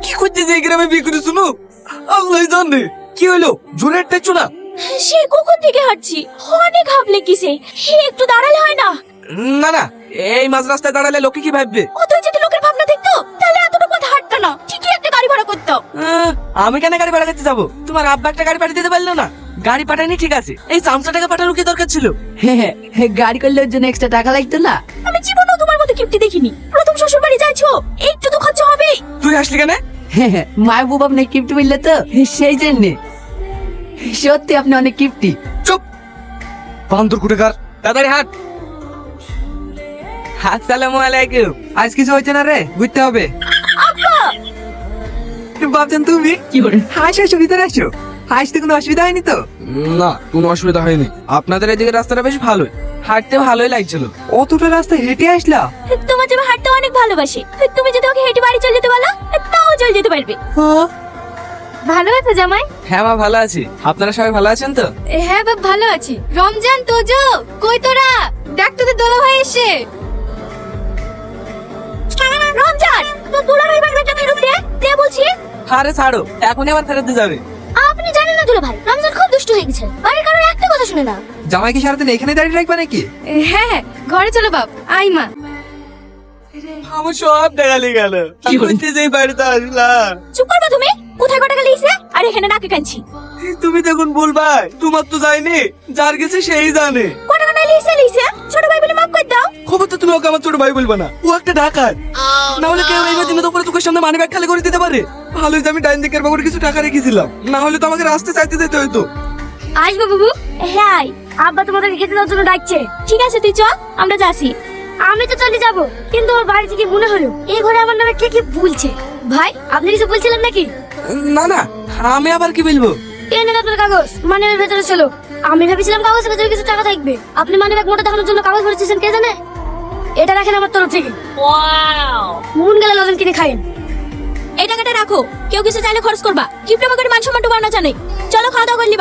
কি করতে যে এই গ্রামে বিয়ে করে শুনো? আল্লাহ জানে কি হলো, জোরে হাঁটতেছো না? সে কখন থেকে হাঁটছি, অনেক হাঁপ লেগেছে, একটু দাঁড়ালে হয় না? না না, এই মাঝ রাস্তায় দাঁড়ালে লোকে কি ভাববে? অত যদি লোকের ভাবনা দেখতো তাহলে এতটুকু পথ হাঁটতো না, ঠিকই একটা গাড়ি ভাড়া করতো। আমি কেন গাড়ি ভাড়া করতে যাবো? তোমার আব্বা একটা গাড়ি পাঠিয়ে দিতে পারলো না? গাড়ি পাঠায়নি ঠিক আছে, এই 500 টাকা পাঠানোর কি দরকার ছিল? গাড়ি করলে ওর জন্য এক্সট্রা টাকা লাগতো না? আমি জীবনেও তোমার মতো কিপ্টি দেখিনি। প্রথম শ্বশুর বাড়ি যাইছো, একটু তো খরচা হবে। তুই আসলি কেন? মায়ের বাবা আপনি কিপ্টি বললে তো সেই জন্য। সত্যি আপনি অনেক কিপ্টি। চুপ, বান্দর কুটেকার, তাড়াতাড়ি হাঁট। আসসালামু আলাইকুম। আজ কিছু হয়েছে না রে, ঘুরতে হবে। ভাবছেন তুমি কি করে? আসো ভিতরে আসো। আসতে কোনো অসুবিধা হয়নি তো? না, কোনো অসুবিধা হয়নি। আপনাদের এদিকে রাস্তাটা বেশ ভালোই, হাঁটতে ভালোই লাগছিল। অতটা রাস্তা হেঁটে আসলা? তোমার যেমন হাঁটতে অনেক ভালোবাসে, তুমি যদি ওকে হেঁটে বাড়ি চলে যেতে বলো তাও চলে যেতে পারবে। ভালো আছে জামাই? হ্যাঁ মা, ভালো আছি। আপনারা সবাই ভালো আছেন তো? হ্যাঁ বাপ, ভালো আছি। রমজান তোজো কই তোরা? দেখ তোদের দোলা ভাই এসে। রমজান, তোর দোলা ভাই ব্যাগটা ফেরত দে, দে বলছি। আরে ছাড়ো, এখনই আবার ফেরত দিয়ে যাবে। আপনি জানেন না দোলা ভাই, রমজান খুব দুষ্ট হয়ে গেছে, বাড়ির কারোর একটা কথা শুনে না। জামাই কি সারাদিন এখানে দাঁড়িয়ে রাখবে নাকি? হ্যাঁ, ঘরে চলো বাপ, আই মা। আমার সব দেখালে গেল। কি হলো? যেই বাড়িতে আসলাম। চুপ করবা তুমি, কোথায় কটা গেলিছে আর এখানে নাকে কানছি। তুমি দেখুন বলবা, তোমার তো যায়নি, যার গেছে সেই জানে। কটা কাটা লিছে, ছোট ভাই বলে মাফ করে দাও। খবর তো তুমি ওকে আমার ছোট ভাই বলবা না, ও একটা ডাকাত। না হলে কেউ এইবার দিনে দুপুরে তোকে সামনে মানি ব্যাগ খালি করে দিতে পারে। ভালোই যে আমি ডাইন দিকের বাবুর কিছু টাকা রেখেছিলাম, না হলে তো আমাকে রাস্তায় চাইতে যেতে হইতো। আসবো বাবু। হ্যাঁ, আব্বা তোমাদেরকে খেতে দেওয়ার জন্য ডাকছে। ঠিক আছে তুই চ, আমরা যাচ্ছি। আমি তো চলে যাব, কিন্তু আমার বাড়ি থেকে মনে হলো এই ঘরে আমার নামে কে কি বলছে। ভাই, আপনি কিছু বলছিলেন নাকি? না না, আমি আবার কি বলবো? এই নেন আপনার কাগজ, মানিব্যাগের ভেতরে ছিল। আমি ভেবেছিলাম কাগজের ভেতরে কিছু টাকা থাকবে। আপনি মানিব্যাগ মোটা দেখানোর জন্য কাগজ ভরেছেন, কে জানে? এটা রাখেন আমার তরফ থেকে। ওয়াও, মন গেলে লজেন কিনে খাইন। এই টাকাটা রাখো, কেউ কিছু চাইলে খরচ করবা। কিপটা মগের মান সম্মান ডুবানো জানে। চলো খাওয়া দাওয়া করলি।